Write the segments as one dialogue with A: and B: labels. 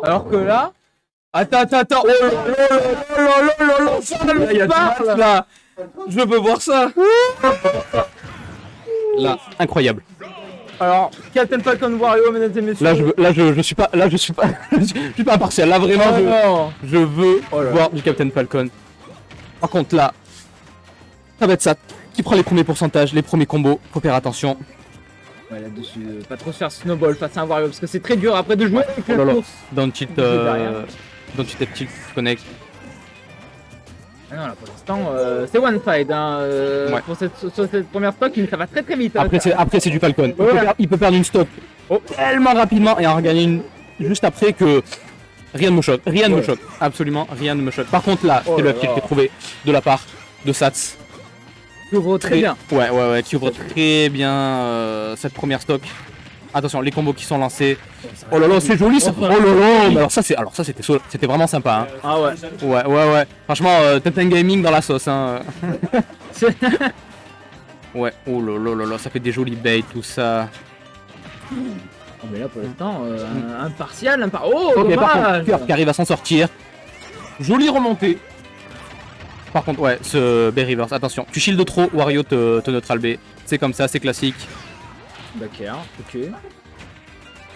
A: Alors que là... Attends. Oh là, il y a Max là. Je veux voir ça.
B: Là, incroyable.
A: Alors, Captain Falcon Wario, mesdames et messieurs.
B: Je suis pas impartial. Là vraiment, je veux voir du Captain Falcon. Par contre là, ça va être ça. Qui prend les premiers pourcentages, les premiers combos. Faut faire attention.
A: Ouais, là-dessus, pas trop se faire snowball face à un Wario parce que c'est très dur après de jouer avec la course.
B: Don't cheat tilt connect.
A: Ah non, là pour l'instant, c'est one side hein,
B: Ouais.
A: sur cette première stock, mais ça va très vite. Hein,
B: Après c'est du Falcon.
A: Ouais.
B: Il peut perdre une stock tellement rapidement et en regagner une juste après que rien ne me choque. Rien ne me choque. Absolument rien ne me choque. Par contre là, c'est le kill qui est trouvé de la part de Sats.
A: Qui ouvre très bien.
B: Ouais, qui ouvre très bien cette première stock. Attention, les combos qui sont lancés. Oh là là, c'est joli ça. Oh là là, mais alors ça c'était vraiment sympa. Hein.
A: Ah ouais.
B: Ouais. Franchement, Tekken Gaming dans la sauce. Hein. Ouais. Oh là là, ça fait des jolis baits tout ça.
A: Oh, mais là pour l'instant, un partial, oh
B: Ok, par contre,
A: dommage.
B: Kirk qui arrive à s'en sortir. Jolie remontée. Par contre, ouais, ce B reverse, attention. Tu shield trop, Wario te neutral B. C'est comme ça, c'est classique.
A: D'accord, ok.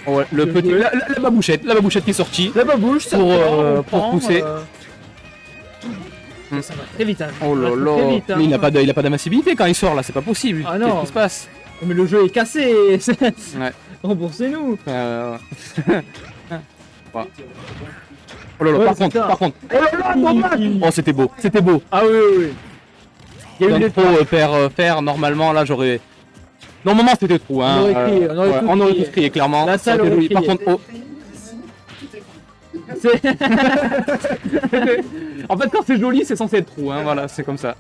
B: Oh, ouais, la babouchette qui est sortie.
A: La babouche, ça
B: pour pousser.
A: Ça va très vite. Hein.
B: Oh là là.
A: Très vite, hein.
B: Mais il a pas d'invincibilité quand il sort là, c'est pas possible.
A: Ah non.
B: Qu'est-ce qui se passe?
A: Mais le jeu est cassé.
B: Ouais.
A: Remboursez-nous.
B: Ouais. Oh là là,
A: Ouais,
B: par contre. Oh là là, dommage. Oh, c'était beau.
A: Ah oui.
B: Il y a eu des trop faire normalement là j'aurais. Normalement c'était trop hein. On aurait tous crié clairement.
A: La salle aurait crié.
B: Par contre, en fait quand c'est joli c'est censé être trop hein, voilà, c'est comme ça.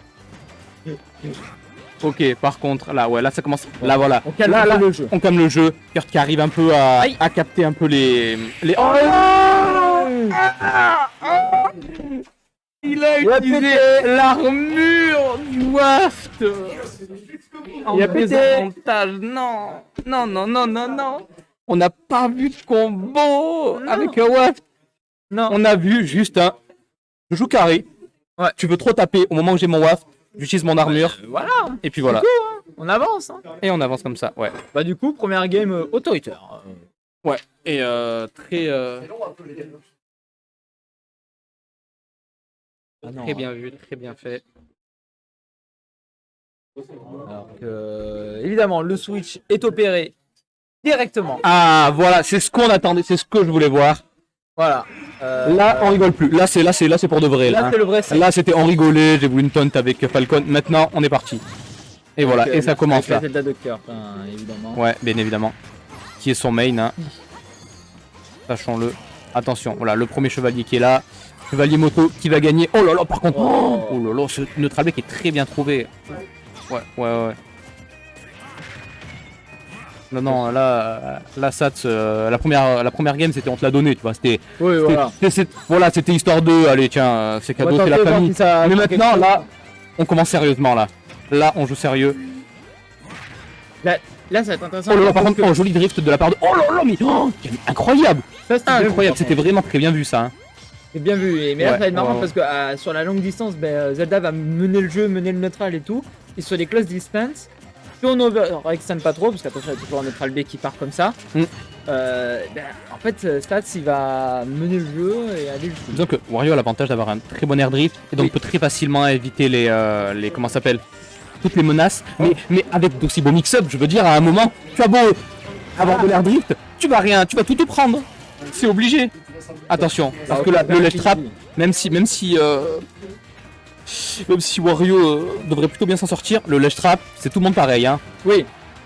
B: Ok, par contre là ça commence. Là voilà.
A: On calme le jeu.
B: On calme le jeu. Kurt qui arrive un peu à capter un peu les. Oh il a utilisé l'armure du Waft. Il a désavantage. Non. On n'a pas vu de combo avec un Waft.
A: Non.
B: On a vu juste un. Je joue carré.
A: Ouais.
B: Tu veux trop taper au moment où j'ai mon Waft. J'utilise mon armure.
A: Voilà.
B: Et puis voilà.
A: Cool, hein. On avance. Hein.
B: Et on avance comme ça. Ouais.
A: Bah du coup, première game autoritaire.
B: Ouais. Et très. Très bien vu, très bien fait.
A: Alors que, évidemment, le switch est opéré directement.
B: Ah voilà, c'est ce qu'on attendait, c'est ce que je voulais voir.
A: Voilà.
B: Là, on rigole plus. Là, c'est pour de vrai.
A: Là,
B: Là,
A: c'est le vrai.
B: là, c'était on rigolait. J'ai voulu une taunt avec Falcon. Maintenant, on est parti. Et voilà, et ça commence là.
A: C'est Zelda de cœur, évidemment.
B: Ouais, bien évidemment. Qui est son main, hein. Sachons-le. Attention, voilà, le premier chevalier qui est là. Chevalier moto qui va gagner. Oh là là, par contre. Oh là là, ce neutral B qui est très bien trouvé. Ouais. Non, là Sats, la première game, c'était on te l'a donné, tu vois. C'était histoire de, allez, tiens, c'est cadeau, c'est la famille. Mais maintenant, là, on commence sérieusement, là. Là, on joue sérieux.
A: Là, ça va être intéressant.
B: Oh là là, par contre, joli drift de la part de. Oh là là, mais incroyable!
A: Ça,
B: Incroyable, c'était vraiment très bien vu, ça. Hein.
A: C'est bien vu, mais là ça va être marrant
B: ouais.
A: parce que sur la longue distance, Zelda va mener le jeu, mener le neutral et tout. Et sur les close distance, si on overextend pas trop, parce qu'attention, il y a toujours un neutral B qui part comme ça. En fait, Stats il va mener le jeu et aller jusqu'au bout.
B: Disons que Wario a l'avantage d'avoir un très bon air drift et donc peut très facilement éviter les comment ça s'appelle, toutes les menaces. Mais avec d'aussi beaux mix-up, je veux dire, à un moment, tu as beau avoir de l'air drift, tu vas tout te prendre. C'est obligé. Attention, parce que là, le ledge trap, même si Wario devrait plutôt bien s'en sortir, le ledge trap, c'est tout le monde pareil. Hein.
A: Oui,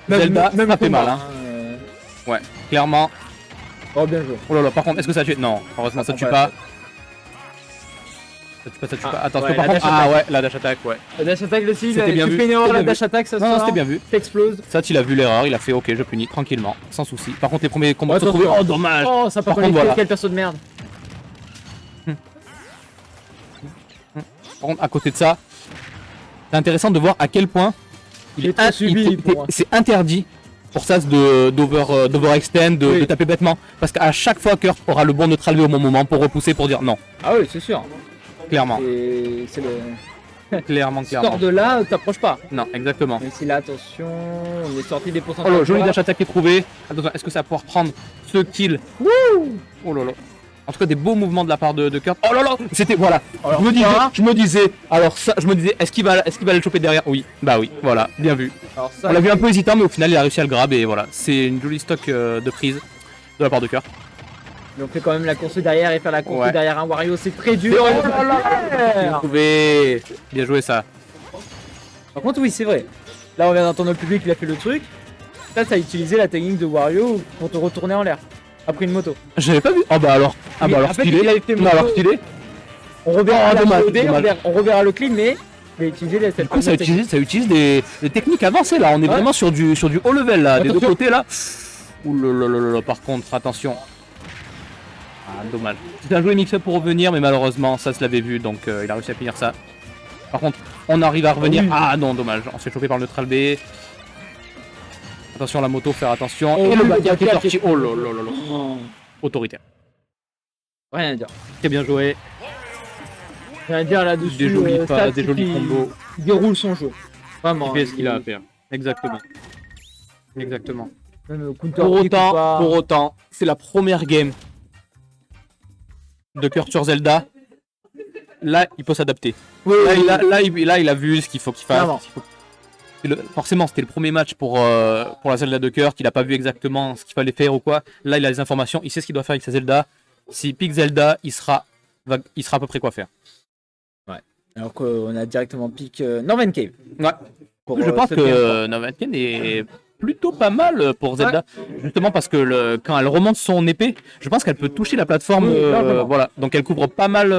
B: Zelda, ça fait mal. Hein. Ouais, clairement.
A: Oh, bien joué.
B: Oh là là, par contre, est-ce que ça tue? Non, heureusement, ça tue pas. Ça tue pas. Attention, par contre. Ah ouais, la dash attack, ouais.
A: La dash attack aussi,
B: c'était bien vu.
A: Tu fais une erreur, la dash attack, ça se
B: Non, c'était bien vu.
A: T'exploses.
B: Ça, il a vu l'erreur, il a fait ok, je punis tranquillement, sans souci. Par contre, les premiers combats se trouvaient. Oh, dommage.
A: Oh, ça par contre, voilà. Quel perso de merde.
B: Par contre, à côté de ça, c'est intéressant de voir à quel point
A: c'est interdit
B: forçage d'overextend,
A: Oui.
B: de taper bêtement. Parce qu'à chaque fois, Kurt aura le bon neutral B au bon moment pour repousser, pour dire non.
A: Ah oui, c'est sûr.
B: Clairement.
A: Et c'est le
B: Clairement.
A: sort de là, t'approches pas.
B: Non, exactement.
A: Même si là, attention, on est sorti des
B: Oh
A: pourcentages.
B: là, joli dash attack qui est trouvé. Attention, est-ce que ça va pouvoir prendre ce kill? Oh là là. En tout cas, des beaux mouvements de la part de Kurt. Oh là là, c'était voilà.
A: Alors,
B: Je me disais, alors ça, je me disais, est-ce qu'il va le choper derrière? Oui, bah oui, voilà, bien vu.
A: Alors ça,
B: On l'a vu un peu hésitant, mais au final, il a réussi à le grab et voilà, c'est une jolie stock de prise de la part de Kurt.
A: on fait quand même la course derrière et faire la course
B: Ouais.
A: derrière un Wario, c'est très dur.
B: Oh là là, bien trouvé, bien joué ça.
A: Par contre, oui, c'est vrai. Là, on vient d'entendre le public, il a fait le truc. Là, ça a utilisé la technique de Wario pour te retourner en l'air. Après une moto.
B: J'avais pas vu. Oh bah alors,
A: Mais en fait, il avait fait
B: Non,
A: moto.
B: alors stylé.
A: On reverra,
B: Oh,
A: la
B: dommage,
A: VOD,
B: dommage.
A: on reverra le clip, mais il a utilisé cette
B: Du coup, ça
A: technique.
B: utilise des techniques avancées là. On est
A: Ouais.
B: vraiment sur du haut level là, des deux
A: Attention.
B: côtés là. Ouh là là là là, par contre, attention. Ah, dommage. C'était un joli mix-up pour revenir, mais malheureusement, ça se l'avait vu, donc il a réussi à finir ça. Par contre, on arrive à revenir.
A: Oui.
B: Ah non, dommage. On s'est chopé par le neutral B. Attention la moto, faire attention.
A: Oh,
B: Et le
A: oui,
B: bagarre qui est
A: bagarre
B: sorti.
A: qui est-
B: Oh là là là là.
A: Oh,
B: Autoritaire.
A: rien à dire.
B: Très bien joué.
A: Rien à dire là-dessus.
B: Des jolis
A: Stats
B: passes, des jolis
A: qui
B: combos.
A: déroule son jeu. Vraiment.
B: Il fait ce qu'il a à faire. Exactement. Exactement.
A: Même au counter
B: Pour
A: kick ou pas.
B: autant, c'est la première game de Kurt sur Zelda. Là, il peut s'adapter.
A: Oui,
B: Là, il a vu ce qu'il faut qu'il fasse.
A: Clairement.
B: Forcément, c'était le premier match pour la Zelda de Kurt. Il a pas vu exactement ce qu'il fallait faire ou quoi. Là, il a les informations. Il sait ce qu'il doit faire avec sa Zelda. S'il pique Zelda, il sera à peu près quoi faire.
A: Alors qu'on a directement pick Northern Cave.
B: Ouais.
A: Pour,
B: Je pense
A: cette game.
B: que Novatken est plutôt pas mal pour Zelda, justement parce que quand elle remonte son épée, je pense qu'elle peut toucher la plateforme.
A: Oui, largement.
B: Voilà, donc elle couvre pas mal,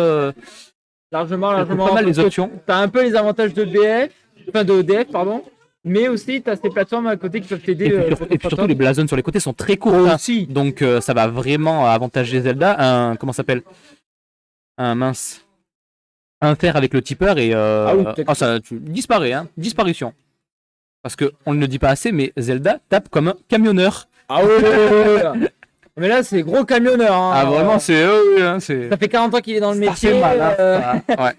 A: Largement,
B: elle couvre pas mal les
A: parce que
B: options.
A: T'as un peu les avantages de BF, enfin de DF, pardon. Mais aussi, t'as ces plateformes à côté qui peuvent t'aider.
B: Et puis surtout, les blasons sur les côtés sont très courts. hein.
A: aussi.
B: Donc ça va vraiment avantager Zelda. Comment ça s'appelle? Un fer avec le tipper et
A: oui, peut-être.
B: ça disparaît, hein. Disparition. Parce que on ne le dit pas assez, mais Zelda tape comme un camionneur.
A: Ah ouais. Mais là, c'est gros camionneur. Hein.
B: Ah vraiment, c'est c'est.
A: Ça fait 40 ans qu'il est dans le
B: Ça
A: métier.
B: fait mal, hein. Ouais.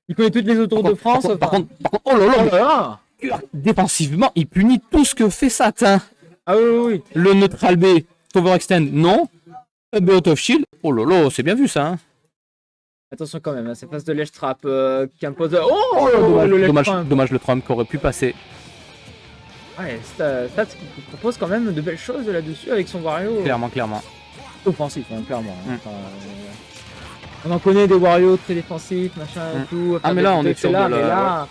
A: Il connaît toutes les autoroutes de France.
B: Par
A: enfin.
B: contre, oh là là,
A: Oh
B: mais
A: là là.
B: Kurt, défensivement, il punit tout ce que fait Satin.
A: Ah oui, oui, oui.
B: Le neutral B, overextend, non. B out of shield, oh là là, c'est bien vu ça. Hein.
A: Attention quand même, hein, cette phase de ledge trap qui impose. Oh, le ledge trap.
B: Dommage le Trump qui aurait pu passer.
A: Ouais, Stats qui propose quand même de belles choses là-dessus avec son Wario.
B: Clairement.
A: Offensif, hein, clairement.
B: Mm.
A: Enfin, on en connaît des Wario très défensifs, machin et tout.
B: Ah, mais là, on est sur de la-
A: Là,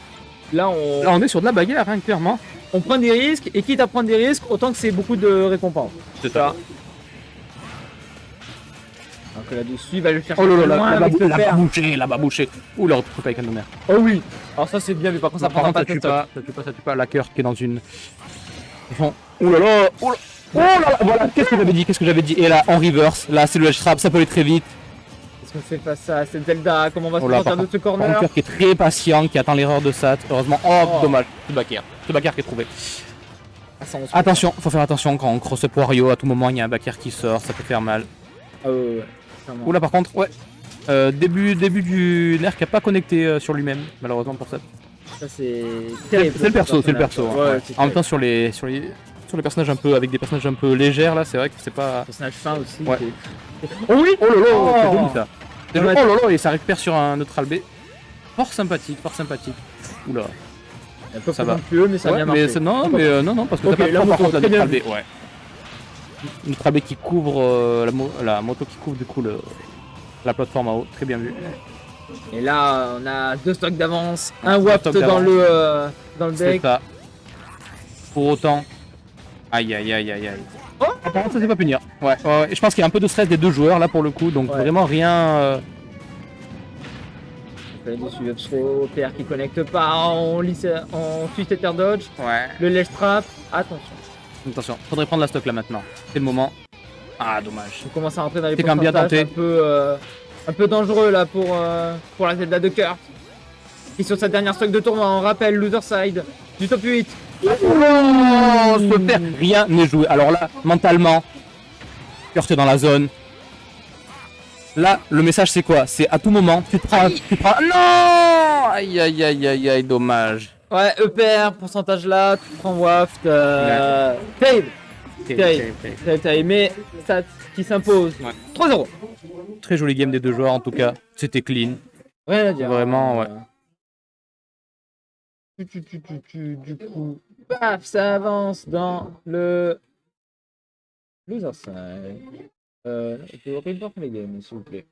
B: Là, on est sur de la bagarre, hein, clairement.
A: on prend des risques, et quitte à prendre des risques, autant que c'est beaucoup de récompenses.
B: C'est ça.
A: Alors que là-dessus, il va le chercher
B: Oh là
A: très
B: là,
A: loin
B: la
A: avec le fer.
B: bouché. Ouh, il aurait pu couper avec un de mer.
A: Oh oui. Alors ça c'est bien, mais par contre ça
B: Par
A: prendra
B: contre,
A: pas
B: ça
A: de
B: tue
A: stock.
B: pas. Ça tue pas. La Kurt qui est dans une. Ouh là là, oh là là, voilà, qu'est-ce que j'avais dit. Et là, en reverse, là, c'est le edge trap, ça peut aller très vite.
A: Qu'est-ce qu'on fait face à cette Zelda? Comment on va se
B: Oh là,
A: sortir
B: par
A: de ce
B: Par contre,
A: corner?
B: Kurt qui est très patient, qui attend l'erreur de Sat. Heureusement, dommage. Ce backer qui est trouvé.
A: Ah, ça, on se-
B: Attention, faut faire attention quand on cross up Wario. À tout moment, il y a un backer qui sort, ça peut faire mal.
A: Ah ouais. Clairement.
B: Oula, par contre, ouais. Début du nerf qui a pas connecté sur lui-même, malheureusement pour ça.
A: Ça c'est terrible.
B: C'est le perso,
A: ce personnage.
B: hein.
A: Ouais,
B: Ouais.
A: c'est
B: En même temps, sur les personnages un peu, avec des personnages un peu légers là, c'est vrai que c'est pas.
A: personnage fin aussi.
B: Ouais.
A: Oh oui.
B: Oh là là,
A: Oh.
B: c'est joli ça. C'est joli.
A: Ouais.
B: Oh là là, et ça récupère sur un neutral B. Fort sympathique. Oula.
A: Un peu
B: Ça va.
A: présomptueux, mais ça a
B: Ouais,
A: bien
B: mais
A: marché.
B: non, parce que
A: Ok,
B: t'as pas
A: la
B: trop par
A: moto,
B: contre la
A: très bien
B: neutral B. Ouais. Neutral B qui couvre la moto qui couvre du coup la plateforme en haut. Très bien vu.
A: Et là, on a 2 stocks d'avance, un waft
B: stock
A: dans
B: d'avance.
A: le
B: C'est
A: deck.
B: ça. Pour autant. Aïe.
A: Oh
B: Par contre, ça c'est pas punir. Ouais. Je pense qu'il y a un peu de stress des deux joueurs là pour le coup, donc
A: Ouais.
B: vraiment rien.
A: On fait dessus upthrow, PR qui connecte pas, on suit Tether dodge,
B: Ouais.
A: le ledge trap, attention.
B: Attention, faudrait prendre la stock là maintenant. C'est le moment. Ah, dommage.
A: On commence à rentrer dans les
B: C'est quand même bien
A: pourcentages
B: tenté.
A: un peu dangereux là pour la Zelda de Kurt. Et sur sa dernière stock de tournoi, on rappelle loser side du top 8.
B: Se faire, rien n'est joué. Alors là, mentalement, tu es dans la zone. Là, le message c'est quoi? C'est à tout moment, tu prends. Non. Aïe aïe aïe aïe aïe, dommage.
A: Ouais, EPR, pourcentage là, tu prends Waft. Terrible. Mais ça qui s'impose.
B: Ouais.
A: 3-0.
B: Très joli game des deux joueurs en tout cas. C'était clean.
A: Rien à dire.
B: Vraiment, ouais.
A: Du coup, paf, ça avance dans le loser side. Je repars les games, s'il vous plaît.